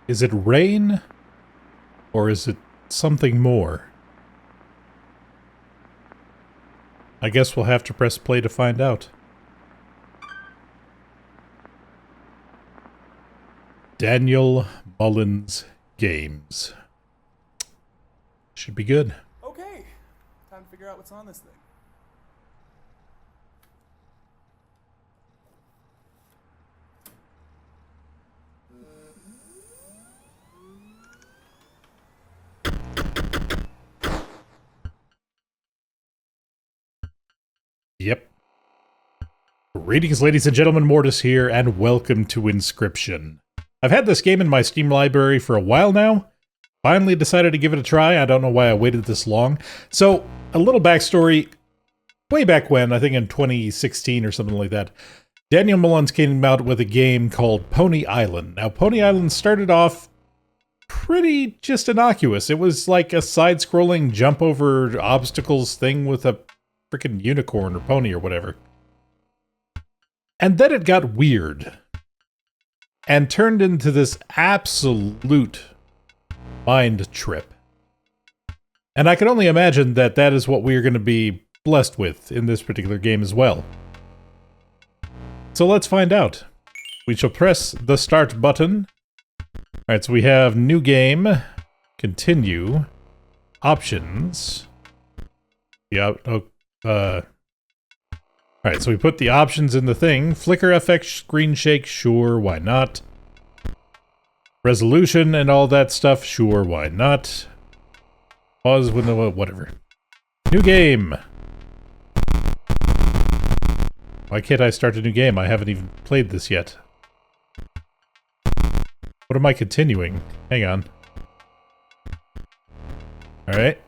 Is it rain? Or is it something more? I guess we'll have to press play to find out. Daniel Mullins Games. Should be good. Okay, time to figure out what's on this thing. Yep. Greetings, ladies and gentlemen, Mortus here, and welcome to Inscryption. I've had this game in my Steam library for a while now. Finally decided to give it a try. I don't know why I waited this long. So, a little backstory. Way back when, I think in 2016 or something like that, Daniel Mullins came out with a game called Pony Island. Now, Pony Island started off pretty just innocuous. It was like a side-scrolling jump over obstacles thing with a freaking unicorn or pony or whatever. And then it got weird and turned into this absolute mind trip. And I can only imagine that that is what we are going to be blessed with in this particular game as well. So let's find out. We shall press the start button. Alright, so we have new game, continue, options. Alright, so we put the options in the thing. Flicker FX, screen shake, sure, why not? Resolution and all that stuff, sure, why not? Pause window, whatever. New game! Why can't I start a new game? I haven't even played this yet. What am I continuing? Hang on. Alright.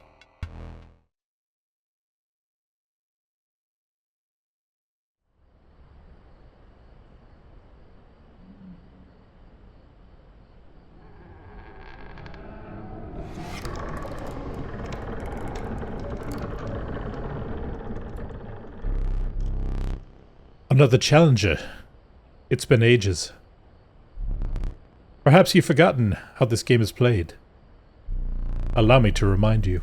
Another challenger. It's been ages. Perhaps you've forgotten how this game is played. Allow me to remind you.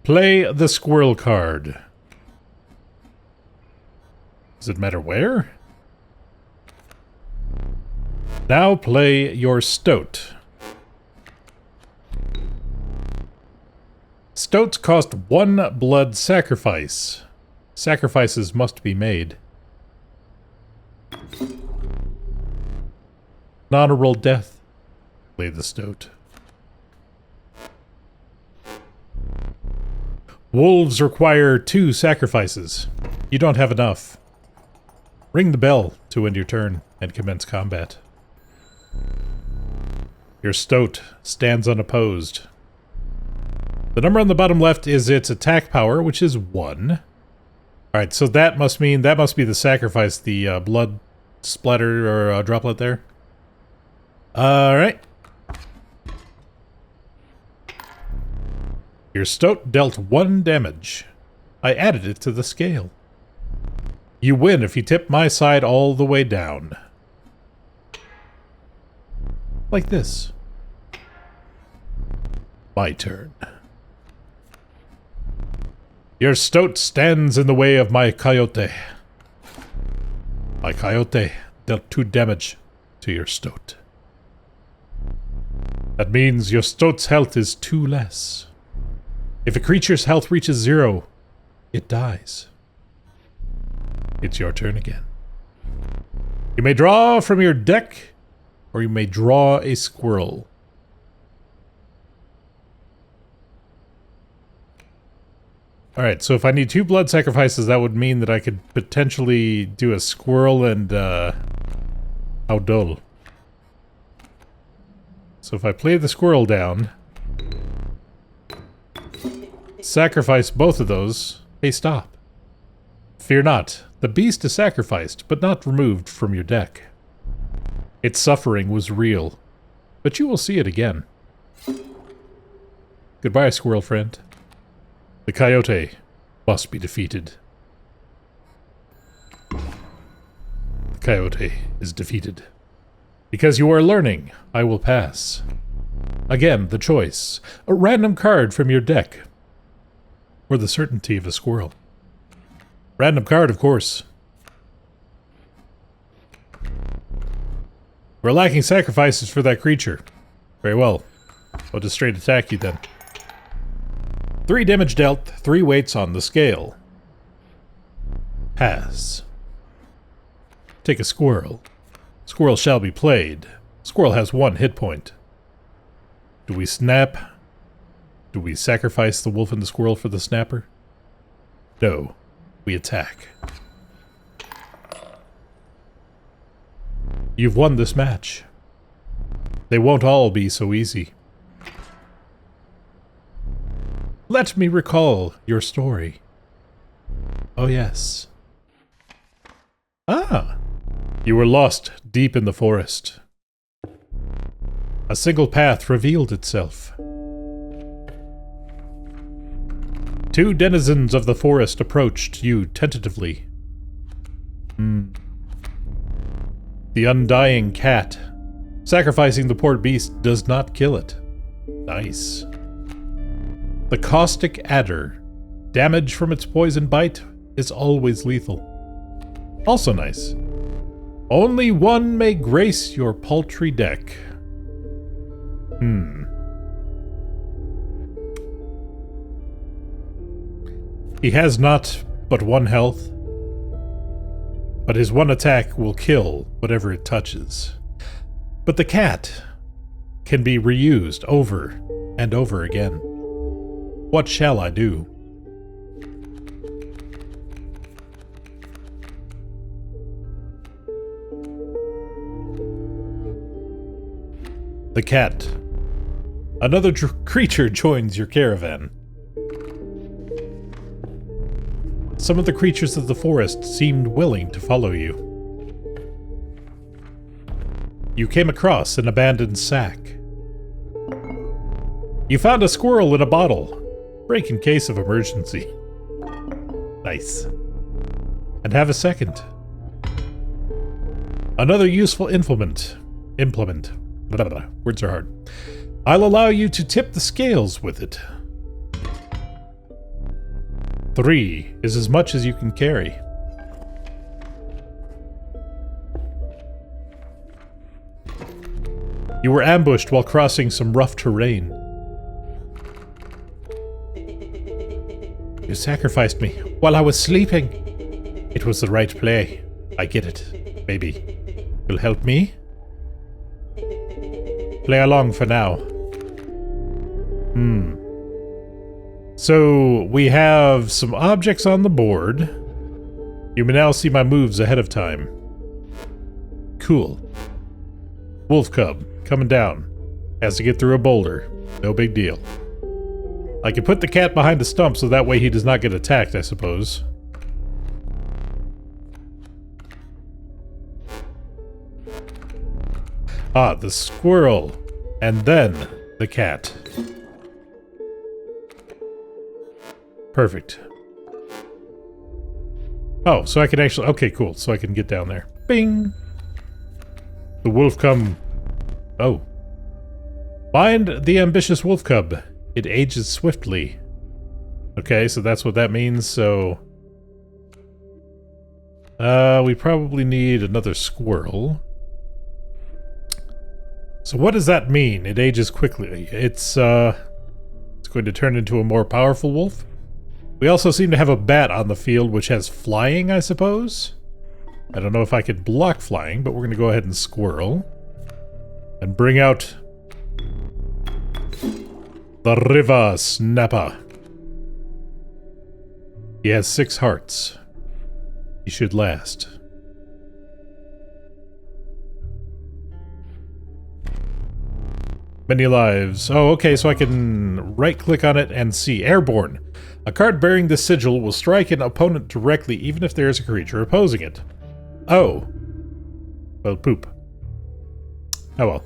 Play the squirrel card. Does it matter where? Now play your stoat. Stoats cost 1 blood sacrifice. Sacrifices must be made. Honorable death. Play the stoat. Wolves require 2 sacrifices. You don't have enough. Ring the bell to end your turn and commence combat. Your stoat stands unopposed. The number on the bottom left is its attack power, which is 1. Alright, so that must mean, that must be the sacrifice, the blood splatter or droplet there. Alright. Your stoat dealt 1 damage. I added it to the scale. You win if you tip my side all the way down. Like this. My turn. Your stoat stands in the way of my coyote. My coyote dealt 2 damage to your stoat. That means your stoat's health is 2 less. If a creature's health reaches 0, it dies. It's your turn again. You may draw from your deck, or you may draw a squirrel. Alright, so if I need 2 blood sacrifices, that would mean that I could potentially do a squirrel and, how dull. So if I play the squirrel down, sacrifice both of those, hey, stop. Fear not, the beast is sacrificed, but not removed from your deck. Its suffering was real, but you will see it again. Goodbye, squirrel friend. The coyote must be defeated. Coyote is defeated. Because you are learning, I will pass. Again, the choice. A random card from your deck. Or the certainty of a squirrel. Random card, of course. We're lacking sacrifices for that creature. Very well. I'll just straight attack you then. 3 damage dealt, 3 weights on the scale. Pass. Take a squirrel. Squirrel shall be played. Squirrel has 1 hit point. Do we snap? Do we sacrifice the wolf and the squirrel for the snapper? No. We attack. You've won this match. They won't all be so easy. Let me recall your story. Oh yes. Ah! You were lost deep in the forest. A single path revealed itself. 2 denizens of the forest approached you tentatively. The undying cat. Sacrificing the poor beast does not kill it. Nice. The caustic adder. Damage from its poison bite is always lethal. Also nice. Only one may grace your paltry deck. He has not but 1 health, but his 1 attack will kill whatever it touches. But the cat can be reused over and over again. What shall I do? The cat. Another creature joins your caravan. Some of the creatures of the forest seemed willing to follow you. You came across an abandoned sack. You found a squirrel in a bottle. Break in case of emergency. Nice. And have a second. Another useful implement. Blah, blah, blah. Words are hard. I'll allow you to tip the scales with it. 3 is as much as you can carry. You were ambushed while crossing some rough terrain. You sacrificed me while I was sleeping. It was the right play. I get it. Maybe. You'll help me? Play along for now. So, we have some objects on the board. You may now see my moves ahead of time. Cool. Wolf cub, coming down. Has to get through a boulder. No big deal. I can put the cat behind a stump so that way he does not get attacked, I suppose. Ah, the squirrel. And then the cat. Perfect. Oh, so I can actually... Okay, cool. So I can get down there. Bing! The wolf cub... Oh. Find the ambitious wolf cub. It ages swiftly. Okay, so that's what that means, so... we probably need another squirrel. So what does that mean? It ages quickly. It's going to turn into a more powerful wolf? We also seem to have a bat on the field, which has flying, I suppose? I don't know if I could block flying, but we're going to go ahead and squirrel. And bring out... the River Snapper. He has 6 hearts. He should last. Many lives. Oh, okay, so I can right-click on it and see. Airborne. A card bearing this sigil will strike an opponent directly, even if there is a creature opposing it. Oh. Well, poop. Oh well.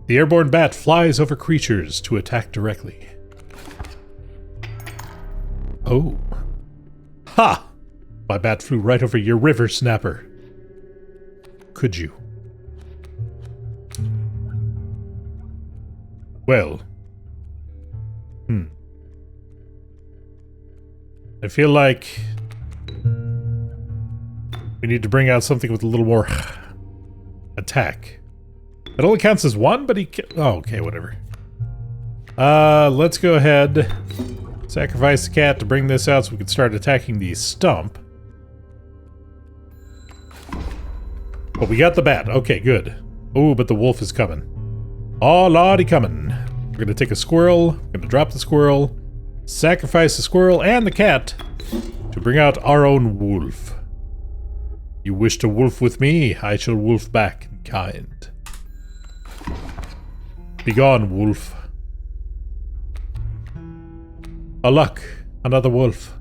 The airborne bat flies over creatures to attack directly. Oh. Ha! My bat flew right over your river snapper. Could you? Well. I feel like we need to bring out something with a little more attack. It only counts as one, but he oh, okay, whatever. Let's go ahead. Sacrifice the cat to bring this out so we can start attacking the stump. But we got the bat. Okay, good. Oh, but the wolf is coming. Oh, lordy coming. We're gonna take a squirrel. We're gonna drop the squirrel. Sacrifice the squirrel and the cat to bring out our own wolf. You wish to wolf with me, I shall wolf back in kind. Begone, wolf. Alack, another wolf.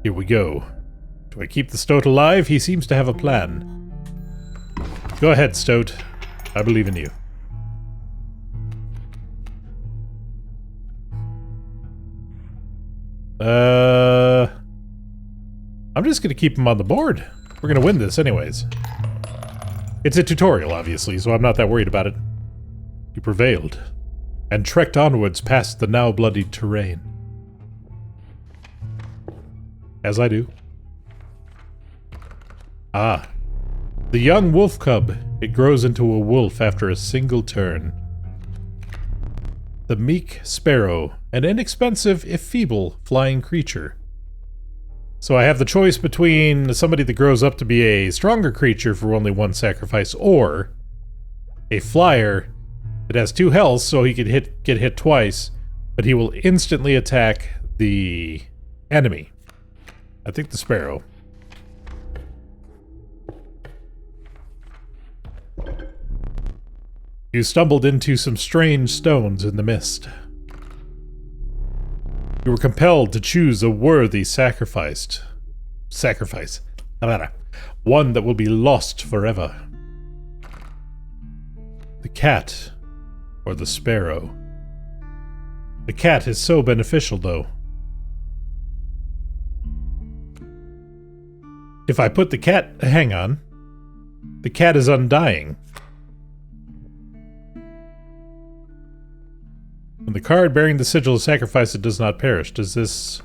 Here we go. Do I keep the stoat alive? He seems to have a plan. Go ahead, stoat. I believe in you. I'm just gonna keep him on the board. We're gonna win this anyways. It's a tutorial, obviously, so I'm not that worried about it. You prevailed, and trekked onwards past the now bloodied terrain. As I do. Ah. The young wolf cub. It grows into a wolf after a single turn. The meek sparrow, an inexpensive, if feeble, flying creature. So I have the choice between somebody that grows up to be a stronger creature for only one sacrifice, or a flyer that has 2 health, so he could get hit twice, but he will instantly attack the enemy. I think the sparrow. You stumbled into some strange stones in the mist. You were compelled to choose a worthy sacrifice. One that will be lost forever. The cat or the sparrow. The cat is so beneficial, though. If I put the cat... Hang on. The cat is undying. When the card bearing the sigil of sacrifice it does not perish, does this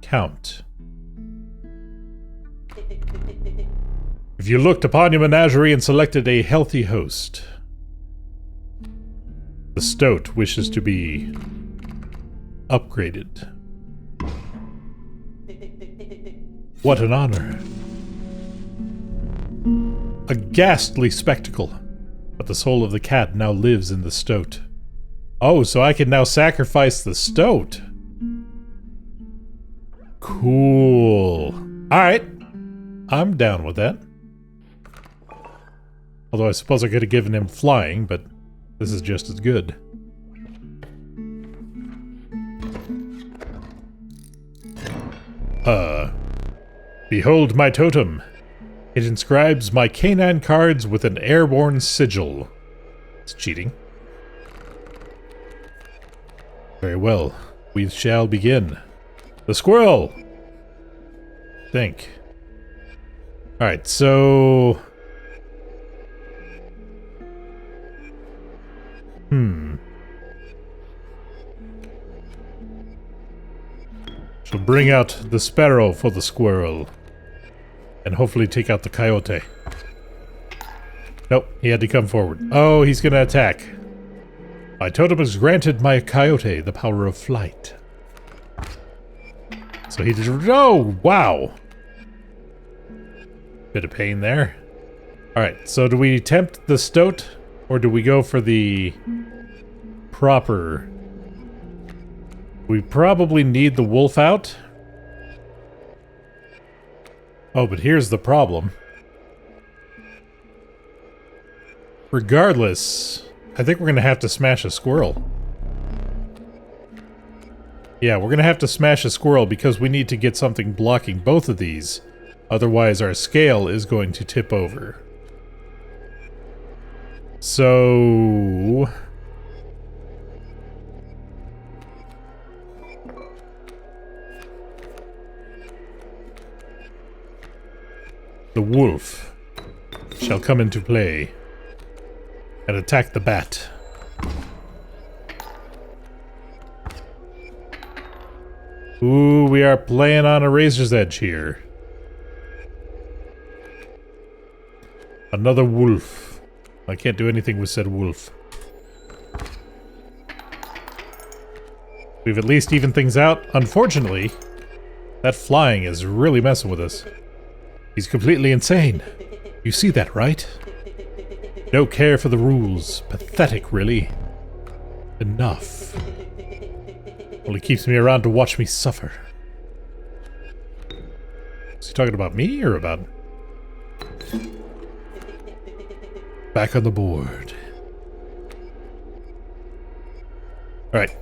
count? If you looked upon your menagerie and selected a healthy host, the stoat wishes to be upgraded. What an honor. A ghastly spectacle, but the soul of the cat now lives in the stoat. Oh, so I can now sacrifice the stoat. Cool. Alright. I'm down with that. Although I suppose I could have given him flying, but this is just as good. Behold my totem. It inscribes my canine cards with an airborne sigil. It's cheating. Very well. We shall begin. The squirrel! Think. Alright, so... Shall bring out the sparrow for the squirrel. And hopefully take out the coyote. Nope, he had to come forward. Oh, he's gonna attack. My totem has granted my coyote the power of flight. So he just... Oh, wow! Bit of pain there. Alright, so do we tempt the stoat? Or do we go for the proper... We probably need the wolf out. Oh, but here's the problem. Regardless, I think we're going to have to smash a squirrel. Yeah, we're going to have to smash a squirrel because we need to get something blocking both of these. Otherwise, our scale is going to tip over. So... the wolf shall come into play and attack the bat. Ooh, we are playing on a razor's edge here. Another wolf. I can't do anything with said wolf. We've at least evened things out. Unfortunately, that flying is really messing with us. He's completely insane. You see that, right? No care for the rules. Pathetic, really. Enough. Well, he keeps me around to watch me suffer. Is he talking about me or about... Back on the board. Alright.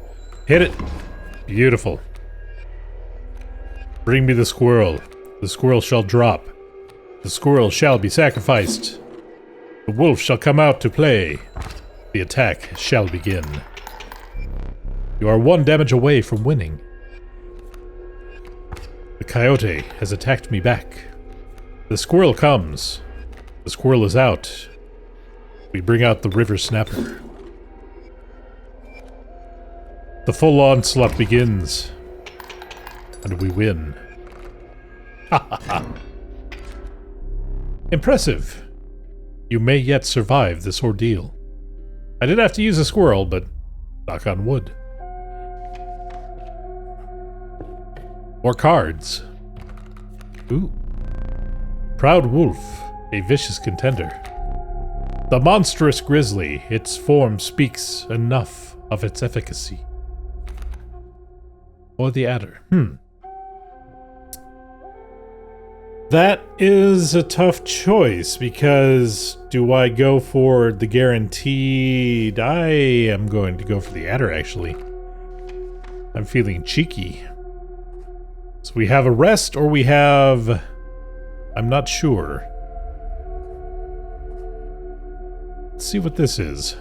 Hit it. Beautiful. Bring me the squirrel. The squirrel shall drop. The squirrel shall be sacrificed. The wolf shall come out to play. The attack shall begin. You are 1 damage away from winning. The coyote has attacked me back. The squirrel comes. The squirrel is out. We bring out the river snapper. The full onslaught begins. And we win. Ha ha ha. Impressive. You may yet survive this ordeal. I did have to use a squirrel, but knock on wood. More cards. Ooh. Proud wolf, a vicious contender. The monstrous grizzly, its form speaks enough of its efficacy. Or the adder. That is a tough choice, because do I go for the guaranteed? I am going to go for the adder, actually. I'm feeling cheeky. So we have arrest, or we have... I'm not sure. Let's see what this is.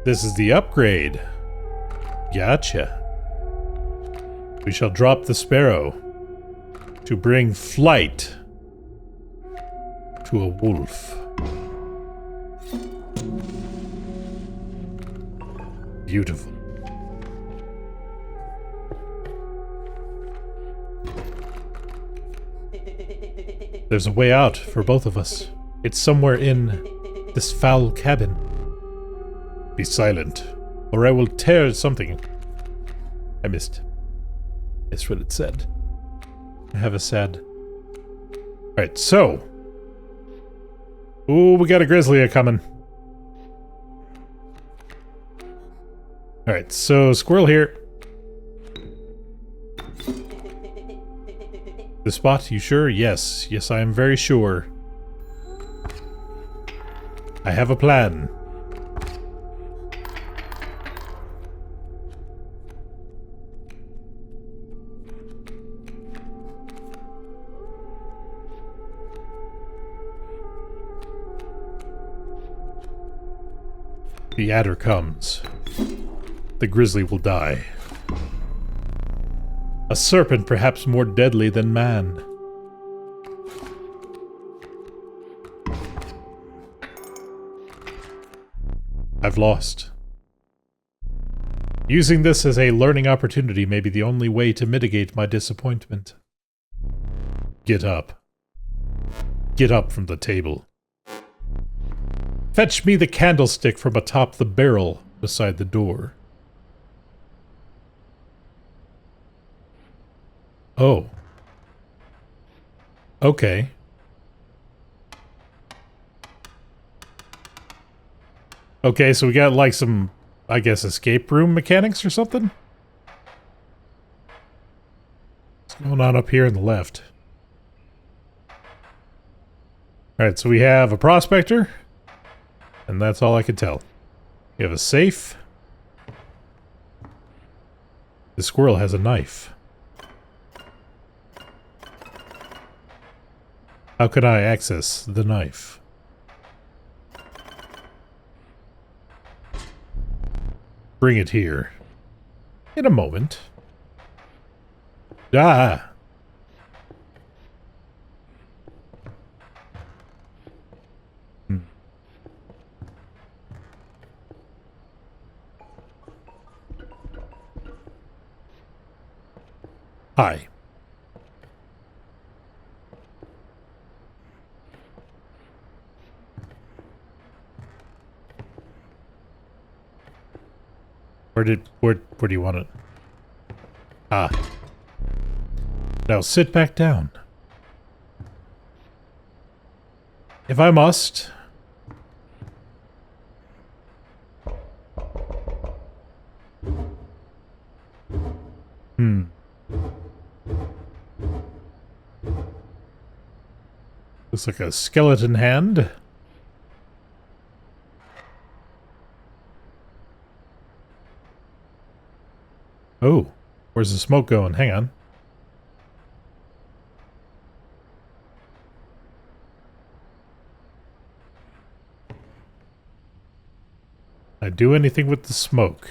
This is the upgrade. Gotcha. We shall drop the sparrow to bring flight to a wolf. Beautiful. There's a way out for both of us. It's somewhere in this foul cabin. Be silent, or I will tear something. I missed what it said. I have a sad... Alright, so... Ooh, we got a grizzly coming. Alright, so squirrel here. The spot, you sure? Yes. Yes, I am very sure. I have a plan. The adder comes. The grizzly will die. A serpent perhaps more deadly than man. I've lost. Using this as a learning opportunity may be the only way to mitigate my disappointment. Get up. Get up from the table. Fetch me the candlestick from atop the barrel beside the door. Oh. Okay. Okay, so we got like some, I guess, escape room mechanics or something? What's going on up here on the left? Alright, so we have a prospector. And that's all I can tell. We have a safe. The squirrel has a knife. How can I access the knife? Bring it here. In a moment. Ah! Hi. Where do you want it? Ah. Now sit back down. If I must. Looks like a skeleton hand. Oh, where's the smoke going? Hang on. I do anything with the smoke.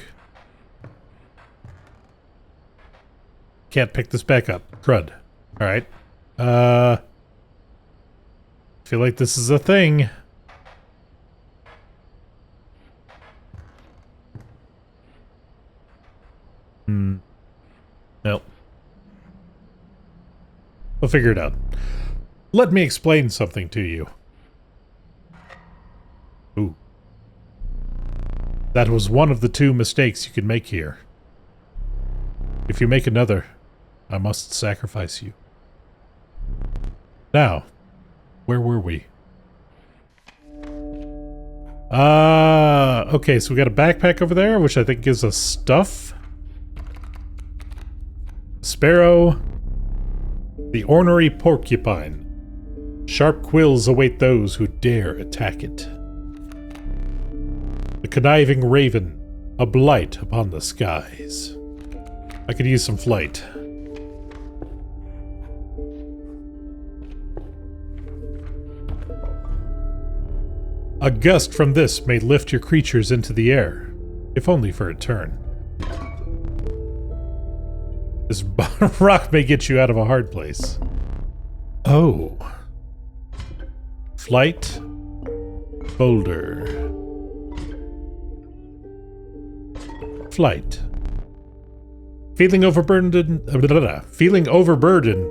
Can't pick this back up. Crud. Alright. Feel like this is a thing. Nope. I'll figure it out. Let me explain something to you. Ooh. That was one of the 2 mistakes you can make here. If you make another, I must sacrifice you. Now, where were we? Okay, so we got a backpack over there, which I think gives us stuff. Sparrow. The ornery porcupine. Sharp quills await those who dare attack it. The conniving raven. A blight upon the skies. I could use some flight. A gust from this may lift your creatures into the air, if only for a turn. This rock may get you out of a hard place. Oh. Flight. Boulder. Flight. Feeling overburdened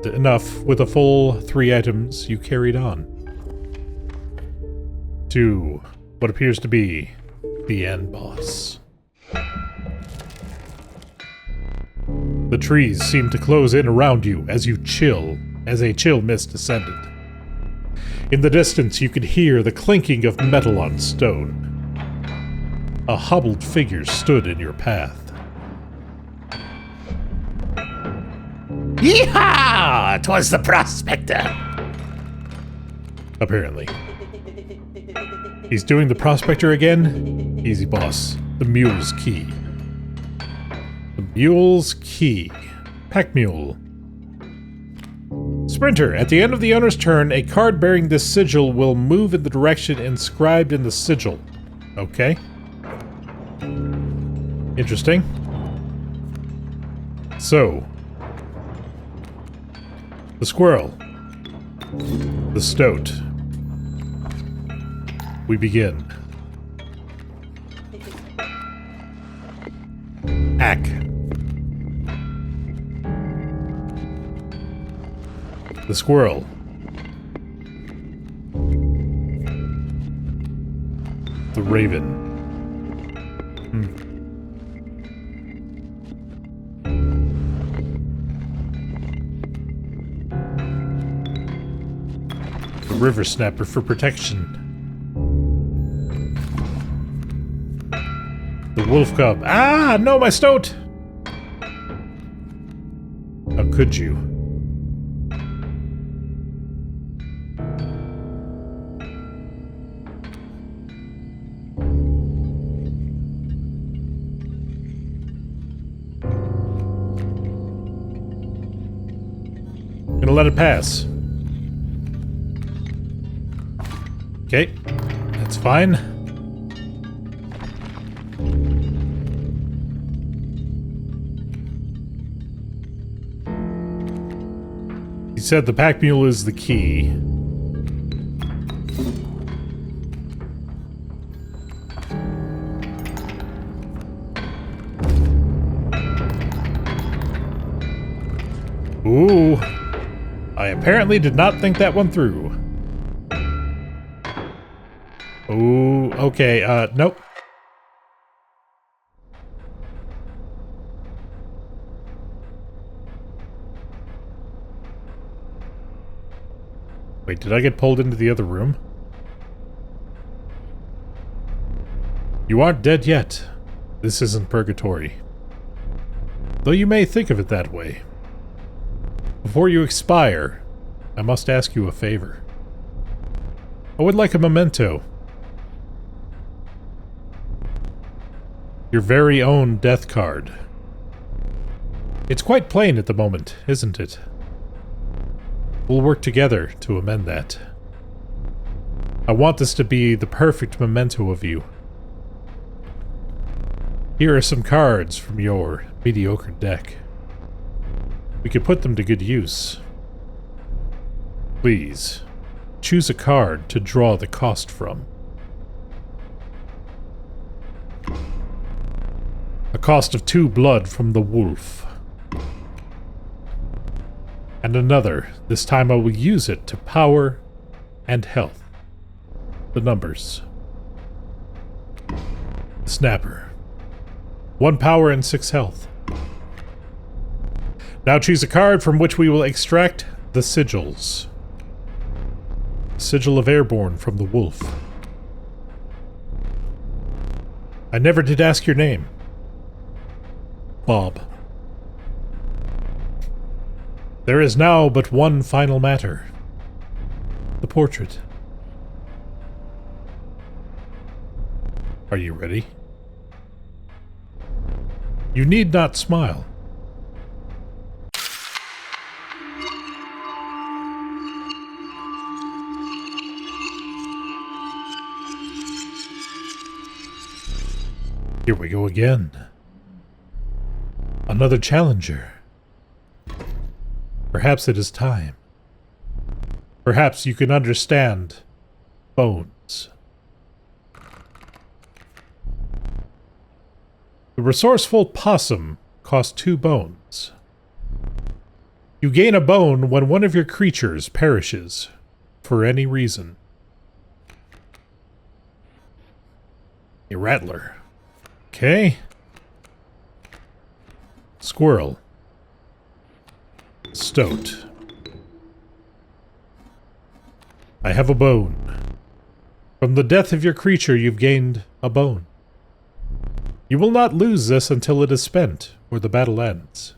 enough with a full 3 items, you carried on. To what appears to be the end boss. The trees seem to close in around you as a chill mist descended. In the distance you could hear the clinking of metal on stone. A hobbled figure stood in your path. Yeehaw! 'Twas the prospector! Apparently. He's doing the prospector again? Easy, boss. The mule's key. The mule's key. Pack mule. Sprinter, at the end of the owner's turn, a card bearing this sigil will move in the direction inscribed in the sigil. Okay. Interesting. So. The squirrel. The stoat. We begin. Ack. The squirrel. The raven. The river snapper for protection. The wolf cub. Ah, no, my stoat! How could you? Gonna let it pass. Okay, that's fine. He said the pack mule is the key. Ooh. I apparently did not think that one through. Ooh, okay, nope. Wait, did I get pulled into the other room? You aren't dead yet. This isn't purgatory. Though you may think of it that way. Before you expire, I must ask you a favor. I would like a memento. Your very own death card. It's quite plain at the moment, isn't it? We'll work together to amend that. I want this to be the perfect memento of you. Here are some cards from your mediocre deck. We could put them to good use. Please, choose a card to draw the cost from. A cost of 2 blood from the wolf. And another. This time I will use it to power and health. The numbers. Snapper. 1 power and 6 health. Now choose a card from which we will extract the sigils. Sigil of Airborne from the wolf. I never did ask your name. Bob. There is now but one final matter. The portrait. Are you ready? You need not smile. Here we go again. Another challenger. Perhaps it is time. Perhaps you can understand bones. The resourceful possum costs 2 bones. You gain a bone when one of your creatures perishes, for any reason. A rattler. Okay. Squirrel. Stoat. I have a bone. From the death of your creature, you've gained a bone. You will not lose this until it is spent, or the battle ends.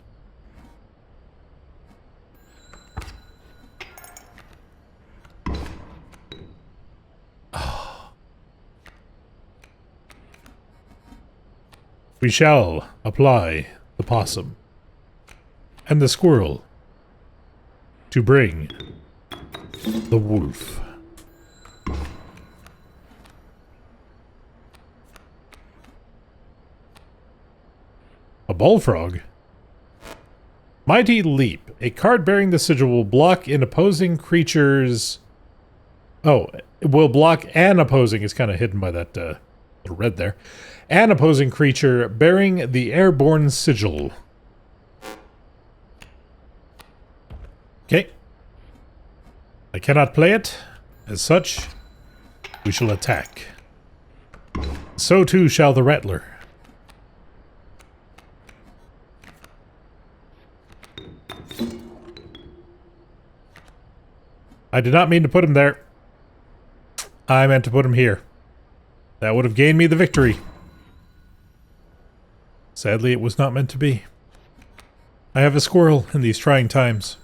We shall apply the possum and the squirrel to bring the wolf. A bullfrog? Mighty Leap. A card bearing the sigil will block an opposing creature's... Oh, it will block an opposing... It's kind of hidden by that little red there. An opposing creature bearing the airborne sigil. Okay. I cannot play it. As such, we shall attack. So too shall the rattler. I did not mean to put him there. I meant to put him here. That would have gained me the victory. Sadly, it was not meant to be. I have a squirrel in these trying times.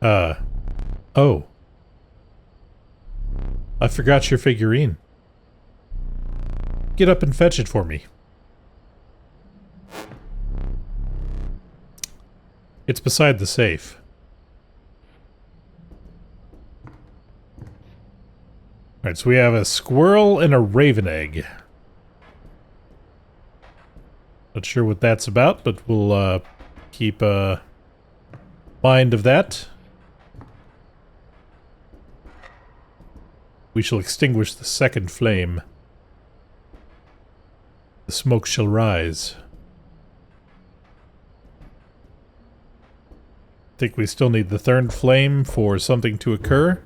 Oh. I forgot your figurine. Get up and fetch it for me. It's beside the safe. Alright, so we have a squirrel and a raven egg. Not sure what that's about, but we'll keep mind of that. We shall extinguish the second flame. The smoke shall rise. Think we still need the third flame for something to occur.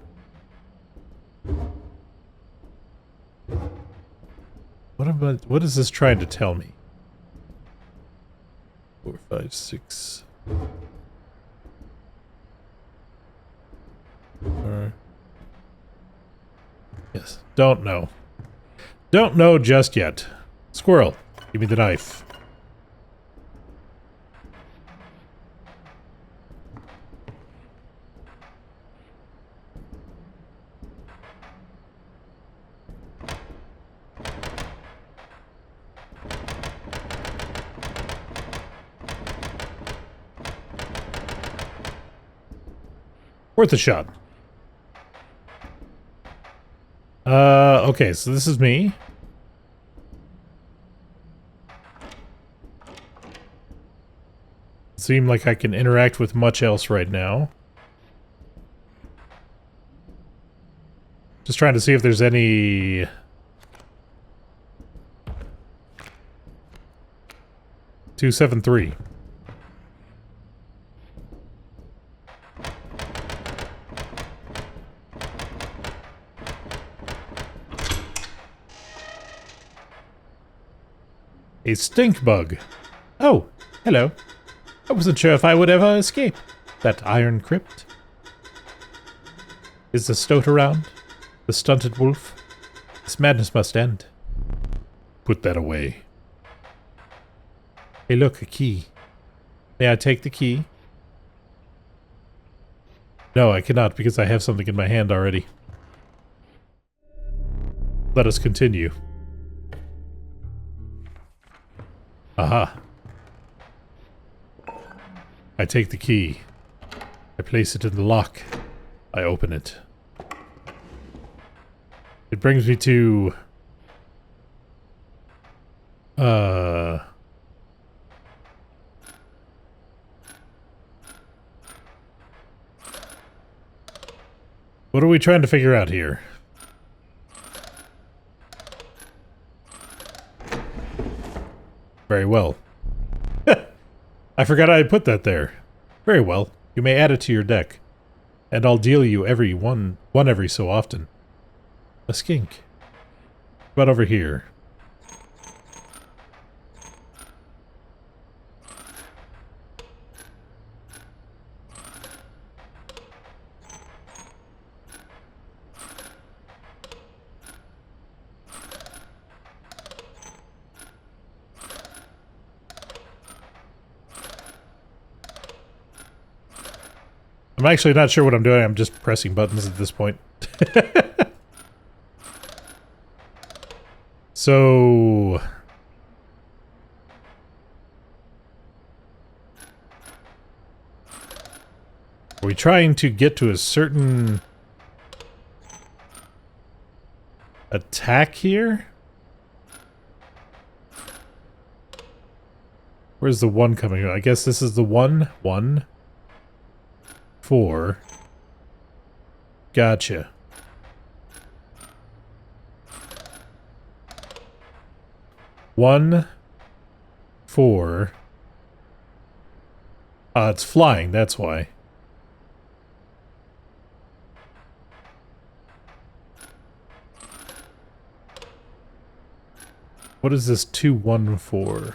What is this trying to tell me? 4, 5, 6. Yes, don't know. Don't know just yet. Squirrel, give me the knife. Worth a shot. Okay, so this is me. Seem like I can interact with much else right now. Just trying to see if there's any... $273. A stink bug. Oh, hello. I wasn't sure if I would ever escape that iron crypt. Is the stoat around? The stunted wolf? This madness must end. Put that away. Hey look, a key. May I take the key? No, I cannot because I have something in my hand already. Let us continue. Aha. I take the key. I place it in the lock. I open it. It brings me to... What are we trying to figure out here? Very well. I forgot I had put that there. Very well. You may add it to your deck. And I'll deal you one every so often. A skink. What about over here? I'm actually not sure what I'm doing. I'm just pressing buttons at this point. So... Are we trying to get to a certain... attack here? Where's the one coming from? I guess this is the one. 1, 4. Gotcha. One, 4. It's flying, that's why. What is this 2, 1, 4?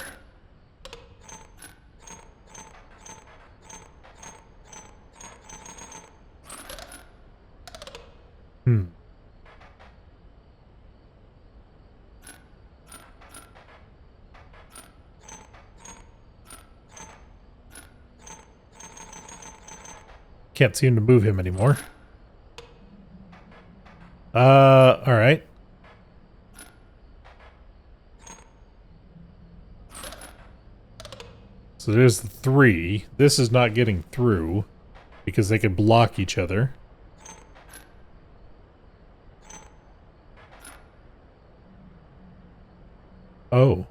Can't seem to move him anymore. Alright. So there's the 3. This is not getting through because they can block each other. Oh.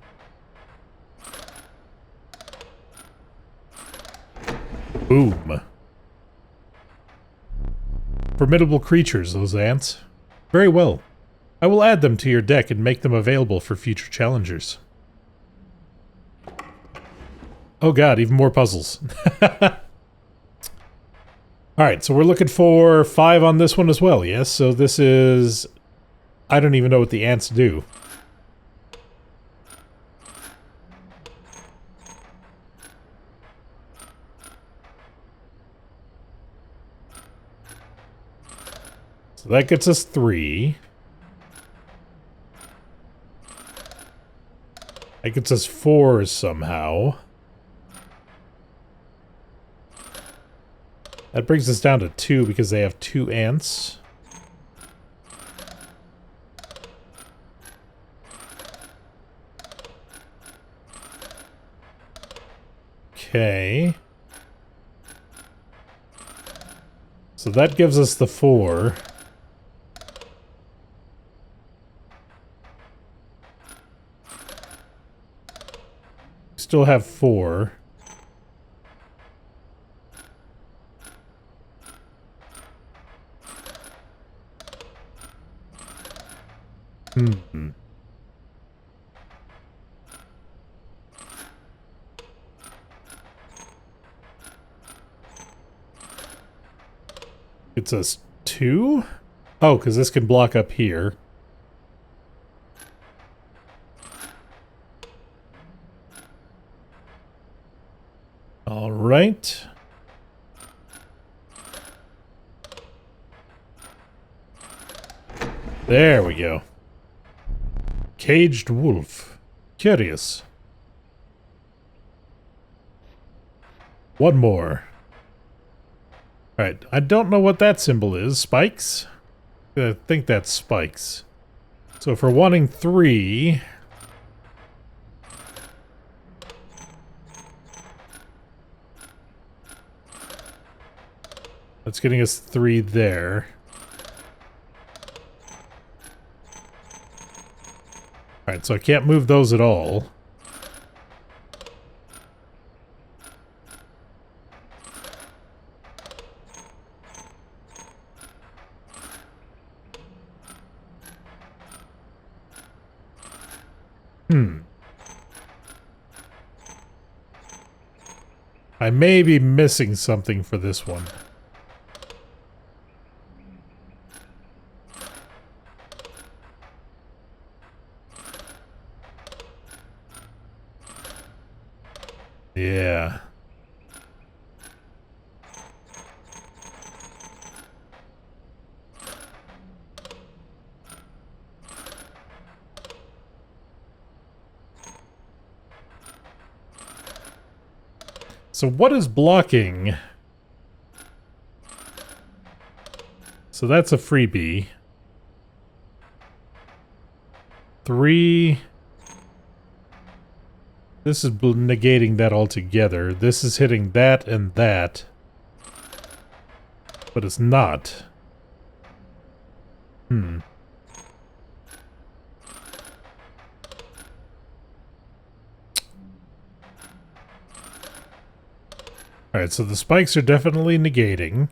Boom. Formidable creatures, those ants. Very well. I will add them to your deck and make them available for future challengers. Oh god, even more puzzles. Alright, so we're looking for 5 on this one as well, yes? So this is... I don't even know what the ants do. So that gets us 3. That gets us 4 somehow. That brings us down to 2 because they have 2 ants. Okay. So that gives us the 4. Still have 4. It's us 2? Oh, because this can block up here. Alright. There we go. Caged wolf. Curious. One more. Alright, I don't know what that symbol is. Spikes? I think that's spikes. So if we're wanting 3... that's getting us 3 there. Alright, so I can't move those at all. I may be missing something for this one. Yeah. So what is blocking? So that's a freebie. 3... this is negating that altogether. This is hitting that and that. But it's not. Alright, so the spikes are definitely negating.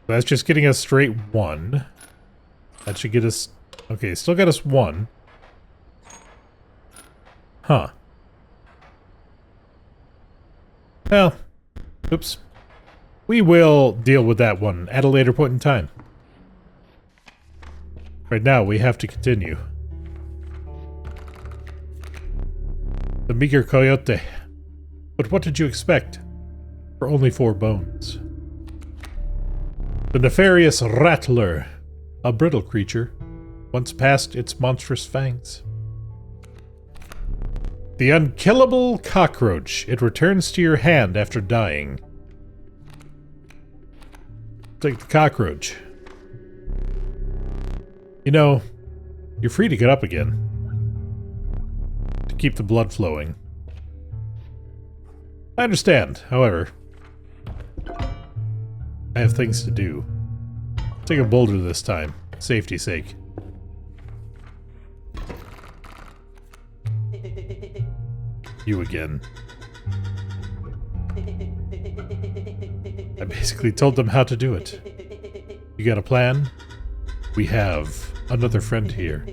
That's just getting us straight 1. That should get us... okay, still got us 1. Huh. Well, oops. We will deal with that one at a later point in time. Right now, we have to continue. The meager coyote. But what did you expect? For only 4 bones. The nefarious rattler. A brittle creature. Once past its monstrous fangs. The unkillable cockroach. It returns to your hand after dying. Take the cockroach. You know, you're free to get up again. To keep the blood flowing. I understand, however. I have things to do. Take a boulder this time, safety's sake. You again. I basically told them how to do it. You got a plan? We have another friend here.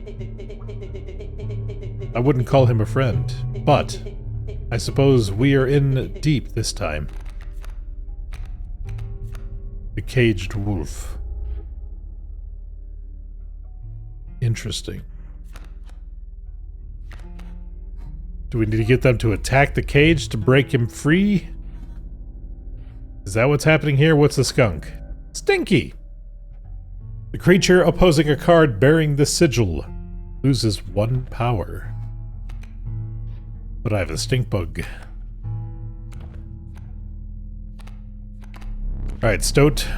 I wouldn't call him a friend, but I suppose we are in deep this time. The caged wolf. Interesting. Do we need to get them to attack the cage to break him free? Is that what's happening here? What's the skunk? Stinky! The creature opposing a card bearing the sigil loses 1 power. But I have a stink bug. Alright, Stoat.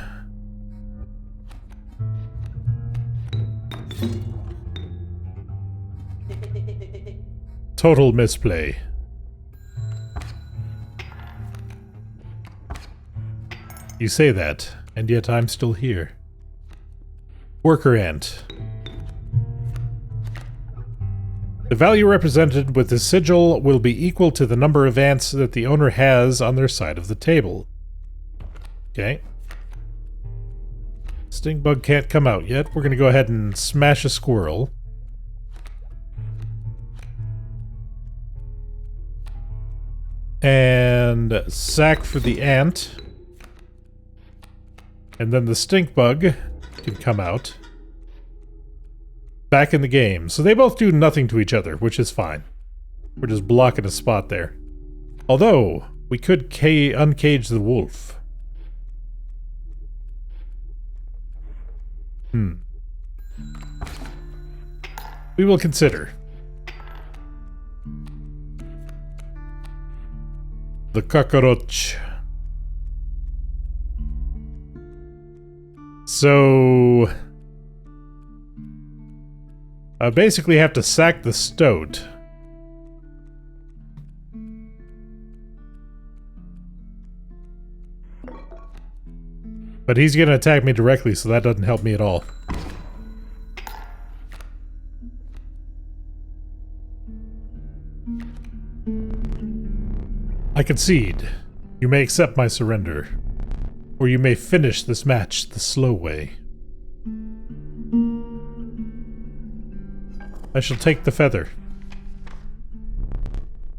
Total misplay. You say that, and yet I'm still here. Worker ant. The value represented with the sigil will be equal to the number of ants that the owner has on their side of the table. Okay. Stink bug can't come out yet. We're going to go ahead and smash a squirrel. And sack for the ant. And then the stink bug can come out. Back in the game. So they both do nothing to each other, which is fine. We're just blocking a spot there. Although, we could uncage the wolf. We will consider. The cockroach. So I basically have to sack the stoat. But he's going to attack me directly, so that doesn't help me at all. I concede. You may accept my surrender. Or you may finish this match the slow way. I shall take the feather.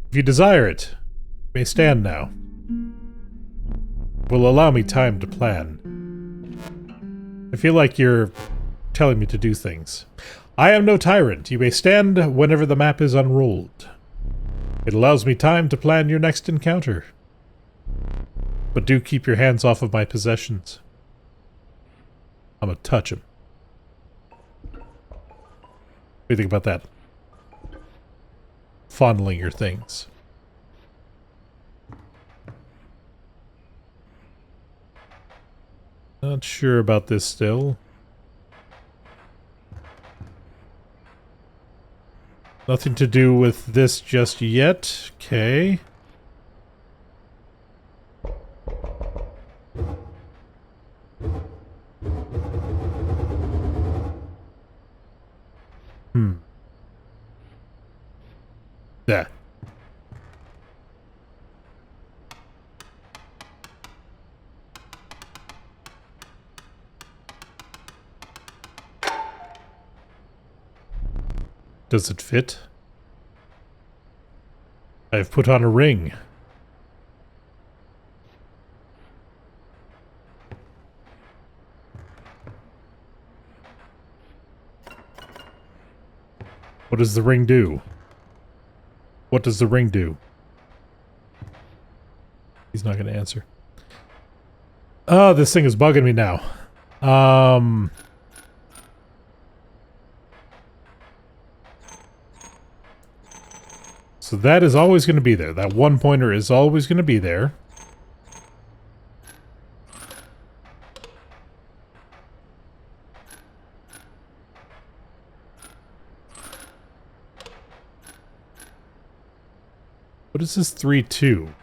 If you desire it, you may stand now. It will allow me time to plan. I feel like you're telling me to do things. I am no tyrant. You may stand whenever the map is unrolled. It allows me time to plan your next encounter. But do keep your hands off of my possessions. I'm gonna touch them. What do you think about that? Fondling your things. Not sure about this still. Nothing to do with this just yet. Okay. Yeah. Does it fit? I've put on a ring. What does the ring do? What does the ring do? He's not going to answer. Oh, this thing is bugging me now. So that is always going to be there. That one pointer is always going to be there. What is this 3-2?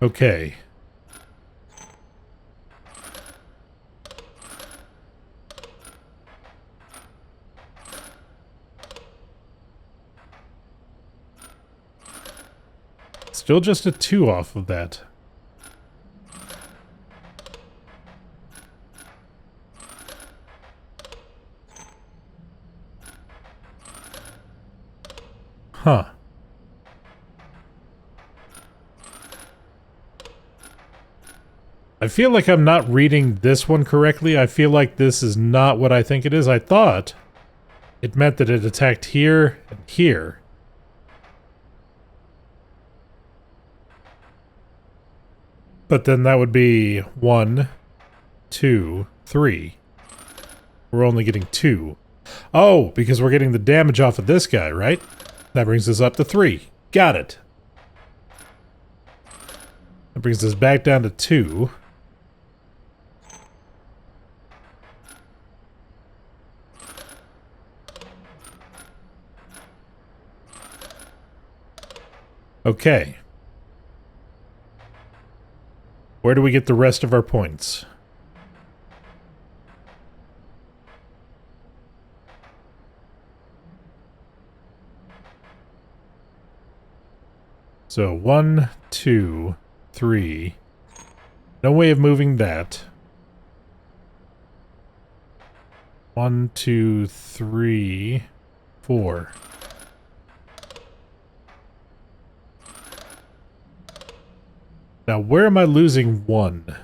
Okay. Still just a 2 off of that. Huh. I feel like I'm not reading this one correctly. I feel like this is not what I think it is. I thought it meant that it attacked here and here. But then that would be 1, 2, 3. We're only getting 2. Oh, because we're getting the damage off of this guy, right? That brings us up to 3. Got it. That brings us back down to 2. Okay. Where do we get the rest of our points? So 1, 2, 3. No way of moving that. 1, 2, 3, 4. Now, where am I losing 1?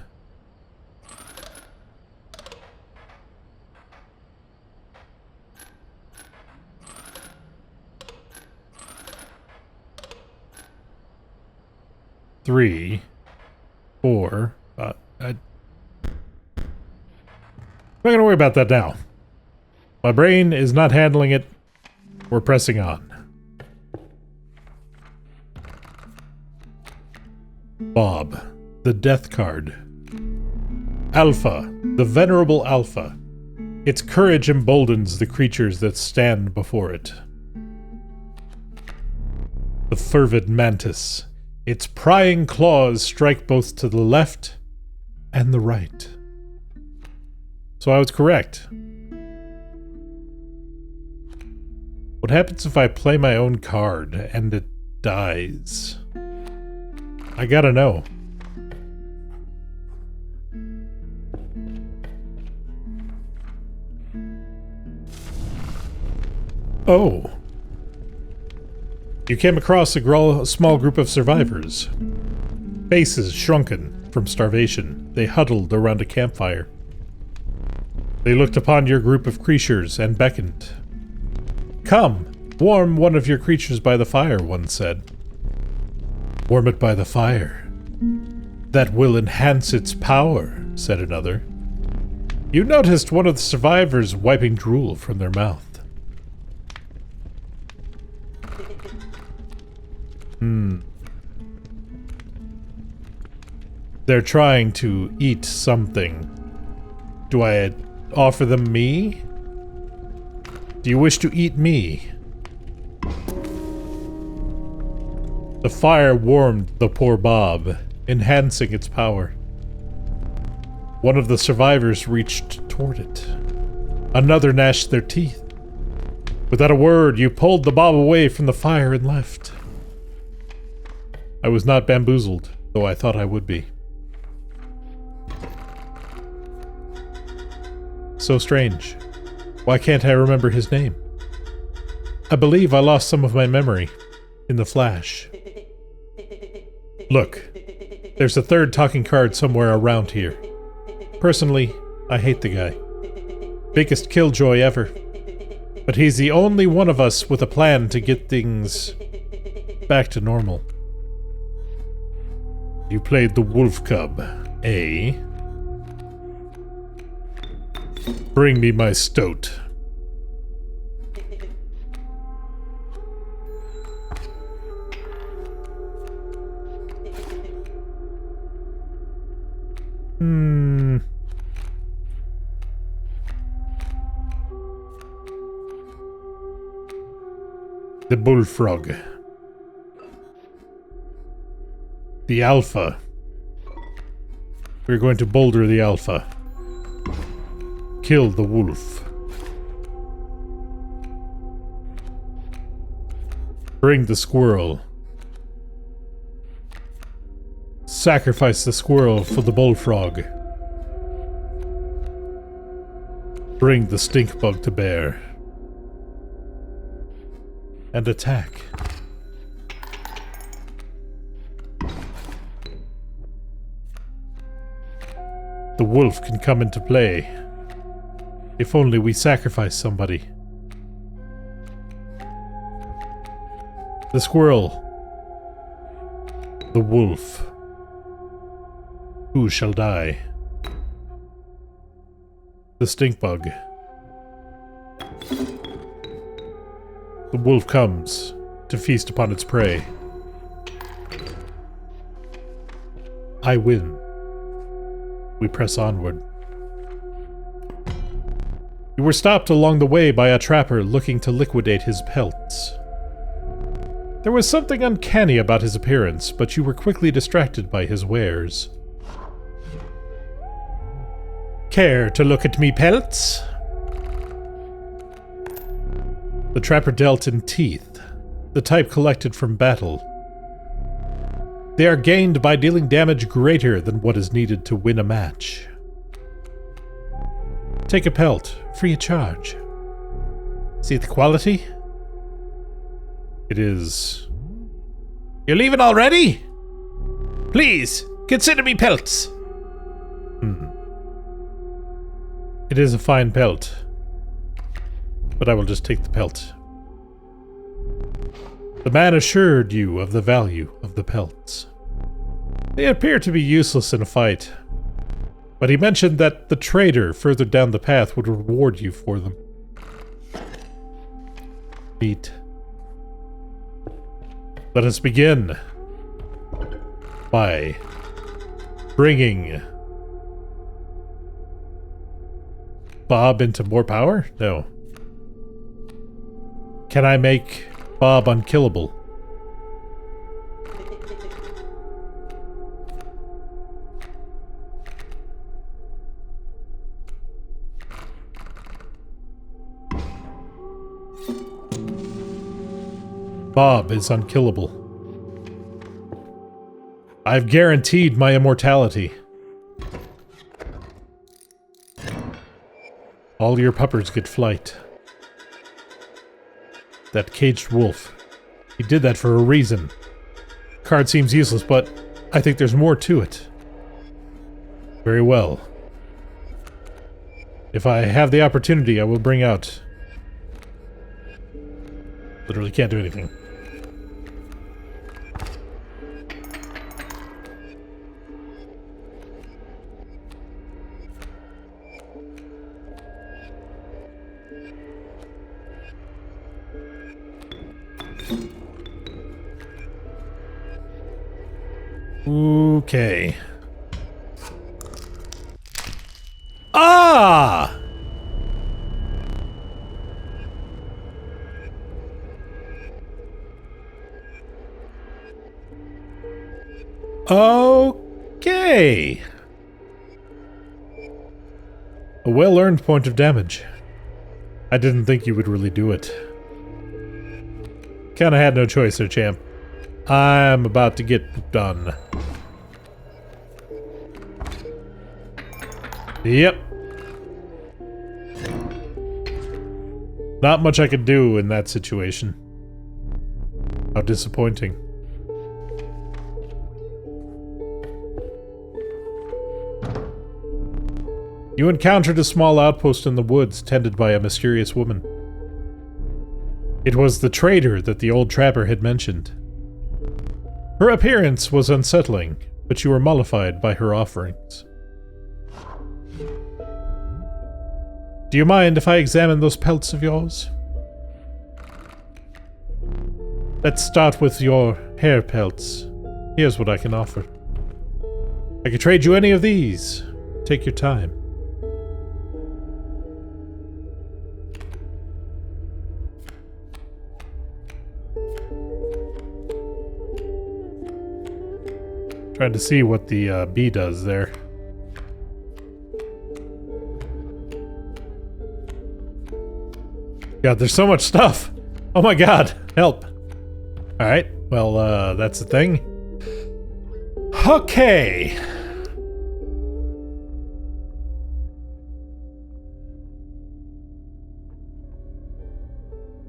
Three, 4. I'm not gonna worry about that now. My brain is not handling it. We're pressing on. Bob, the death card. Alpha, the venerable Alpha. Its courage emboldens the creatures that stand before it. The fervid Mantis. Its prying claws strike both to the left and the right. So I was correct. What happens if I play my own card and it dies? I gotta know. Oh. You came across a small group of survivors. Faces shrunken from starvation, they huddled around a campfire. They looked upon your group of creatures and beckoned. Come, warm one of your creatures by the fire, one said. Warm it by the fire. That will enhance its power, said another. You noticed one of the survivors wiping drool from their mouth. They're trying to eat something. Do I offer them me? Do you wish to eat me? The fire warmed the poor Bob, enhancing its power. One of the survivors reached toward it. Another gnashed their teeth. Without a word, you pulled the Bob away from the fire and left. I was not bamboozled, though I thought I would be. So strange. Why can't I remember his name? I believe I lost some of my memory in the flash. Look, there's a third talking card somewhere around here. Personally, I hate the guy. Biggest killjoy ever. But he's the only one of us with a plan to get things back to normal. You played the wolf cub, eh? Bring me my stoat. The bullfrog. The Alpha. We're going to boulder the Alpha. Kill the wolf. Bring the squirrel. Sacrifice the squirrel for the bullfrog. Bring the stink bug to bear. And attack. The wolf can come into play. If only we sacrifice somebody. The squirrel. The wolf. Who shall die? The stink bug. The wolf comes to feast upon its prey. I win. We press onward. You were stopped along the way by a trapper looking to liquidate his pelts. There was something uncanny about his appearance, but you were quickly distracted by his wares. Care to look at me pelts? The trapper dealt in teeth, the type collected from battle. They are gained by dealing damage greater than what is needed to win a match. Take a pelt, free of charge. See the quality? It is... You're leaving already? Please, consider me pelts. It is a fine pelt. But I will just take the pelt. The man assured you of the value of the pelts. They appear to be useless in a fight, but he mentioned that the trader further down the path would reward you for them. Beat. Let us begin by bringing Bob into more power? No. Can I make Bob unkillable? Bob is unkillable. I've guaranteed my immortality. All your puppers get flight. That caged wolf. He did that for a reason. Card seems useless, but I think there's more to it. Very well. If I have the opportunity, I will bring out... Literally can't do anything. Okay. Ah! Okay. A well-earned point of damage. I didn't think you would really do it. Kinda had no choice there, champ. I'm about to get done. Yep. Not much I could do in that situation. How disappointing. You encountered a small outpost in the woods tended by a mysterious woman. It was the trader that the old trapper had mentioned. Her appearance was unsettling, but you were mollified by her offerings. Do you mind if I examine those pelts of yours? Let's start with your hair pelts. Here's what I can offer. I can trade you any of these. Take your time. Trying to see what the bee does there. God, there's so much stuff! Oh my god, help! Alright, well, that's the thing. Okay.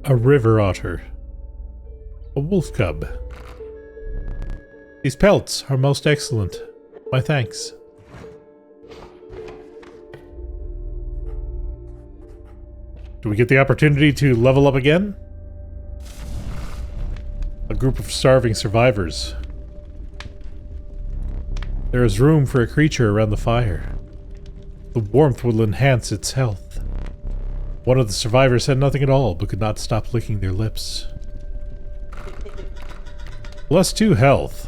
A river otter. A wolf cub. These pelts are most excellent. My thanks. Do we get the opportunity to level up again? A group of starving survivors. There is room for a creature around the fire. The warmth will enhance its health. One of the survivors said nothing at all, but could not stop licking their lips. +2 health.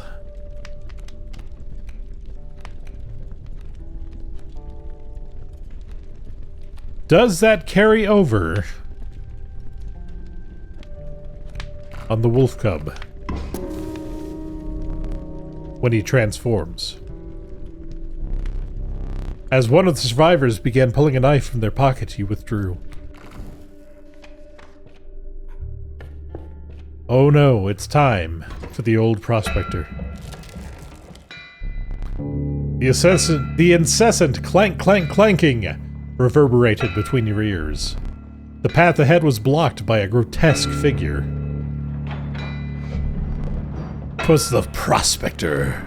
Does that carry over on the wolf cub when he transforms? As one of the survivors began pulling a knife from their pocket, he withdrew. Oh no, it's time for the old prospector. The incessant clank, clank, clanking reverberated between your ears. The path ahead was blocked by a grotesque figure. 'Twas the prospector.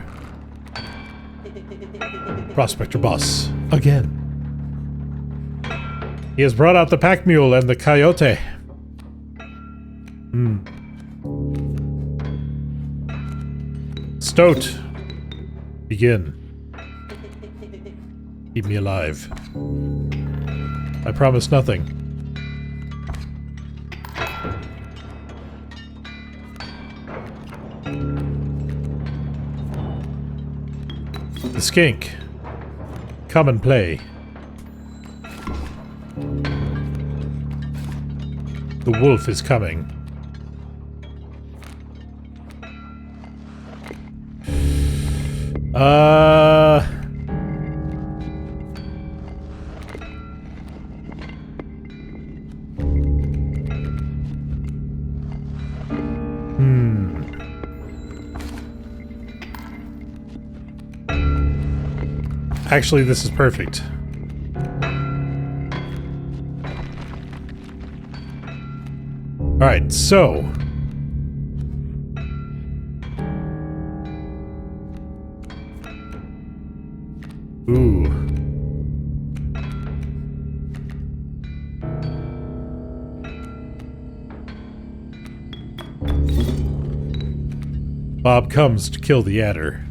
Prospector boss, again. He has brought out the pack mule and the coyote. Stoat, begin. Keep me alive. I promise nothing. The skink. Come and play. The wolf is coming. Actually, this is perfect. Alright, so... Ooh. Bob comes to kill the adder.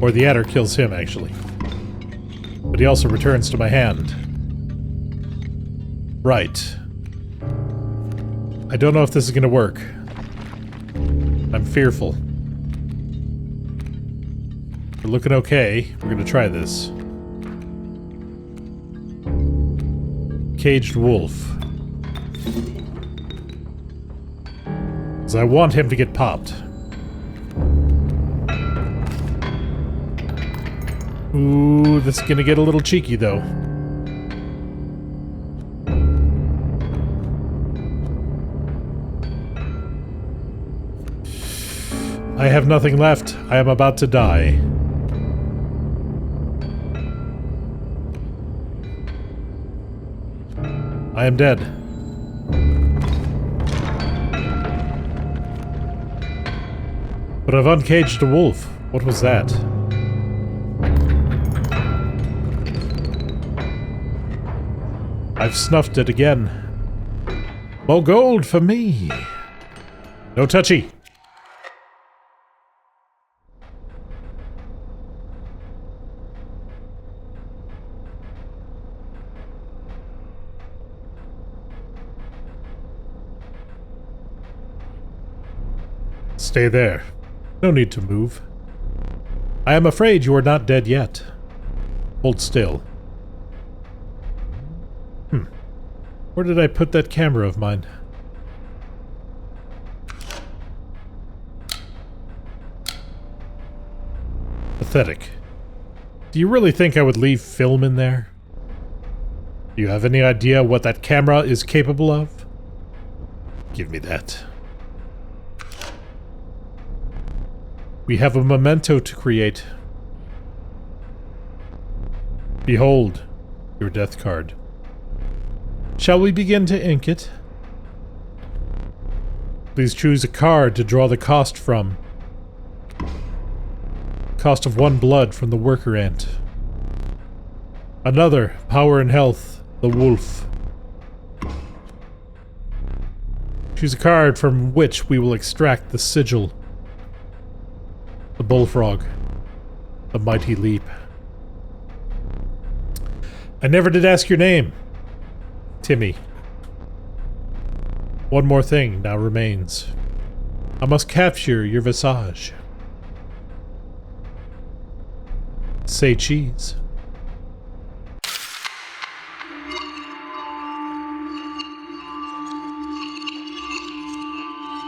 Or the adder kills him, actually. But he also returns to my hand. Right. I don't know if this is gonna work. I'm fearful. We're looking okay. We're gonna try this. Caged wolf. 'Cause I want him to get popped. Ooh, this is gonna get a little cheeky, though. I have nothing left. I am about to die. I am dead. But I've uncaged a wolf. What was that? I've snuffed it again. More gold for me. No touchy. Stay there. No need to move. I am afraid you are not dead yet. Hold still. Where did I put that camera of mine? Pathetic. Do you really think I would leave film in there? Do you have any idea what that camera is capable of? Give me that. We have a memento to create. Behold, your death card. Shall we begin to ink it? Please choose a card to draw the cost from. Cost of 1 blood from the worker ant. Another, power and health, the wolf. Choose a card from which we will extract the sigil. The bullfrog. The mighty leap. I never did ask your name. Timmy. One more thing now remains. I must capture your visage. Say cheese.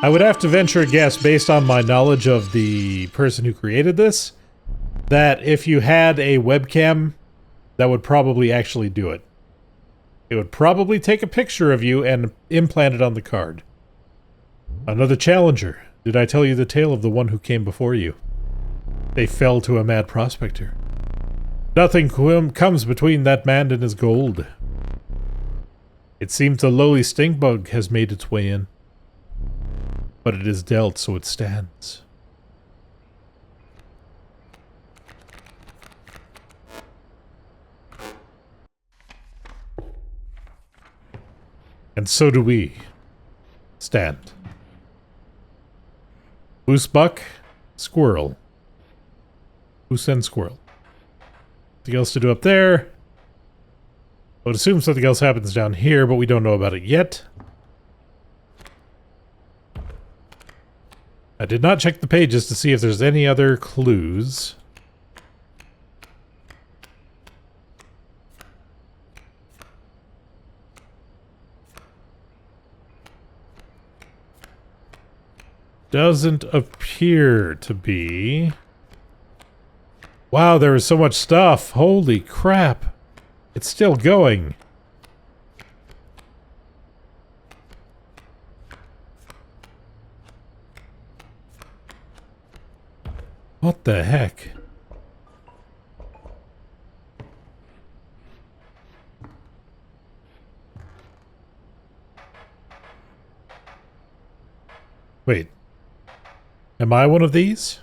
I would have to venture a guess, based on my knowledge of the person who created this, that if you had a webcam, that would probably actually do it. It would probably take a picture of you and implant it on the card. Another challenger. Did I tell you the tale of the one who came before you? They fell to a mad prospector. Nothing comes between that man and his gold. It seems the lowly stink bug has made its way in. But it is dealt, so it stands. And so do we. Stand. Moose buck, squirrel. Moose and squirrel. Something else to do up there. I would assume something else happens down here, but we don't know about it yet. I did not check the pages to see if there's any other clues. Doesn't appear to be. Wow, there is so much stuff. Holy crap. It's still going. What the heck? Wait. Am I one of these?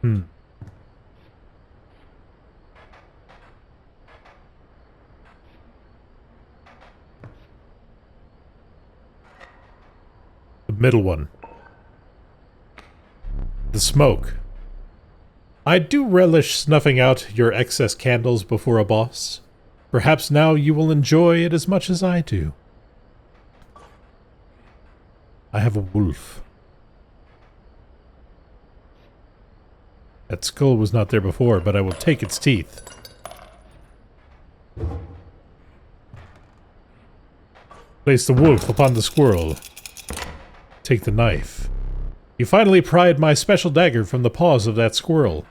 The middle one. The smoke. I do relish snuffing out your excess candles before a boss. Perhaps now you will enjoy it as much as I do. I have a wolf. That skull was not there before, but I will take its teeth. Place the wolf upon the squirrel. Take the knife. You finally pried my special dagger from the paws of that squirrel,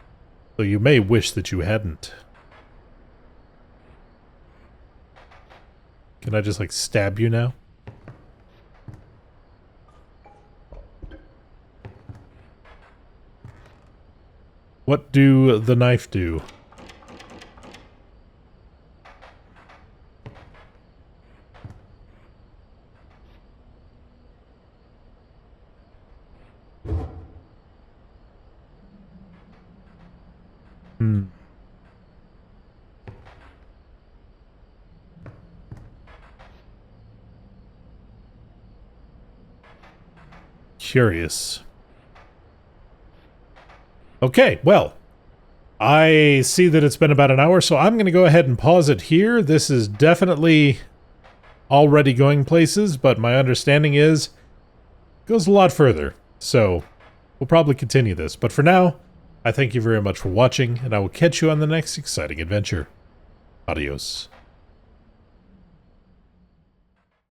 though you may wish that you hadn't. Can I just, like, stab you now? What do the knife do? Curious. Okay, well, I see that it's been about an hour, so I'm going to go ahead and pause it here. This is definitely already going places, but my understanding is it goes a lot further. So we'll probably continue this. But for now, I thank you very much for watching, and I will catch you on the next exciting adventure. Adios.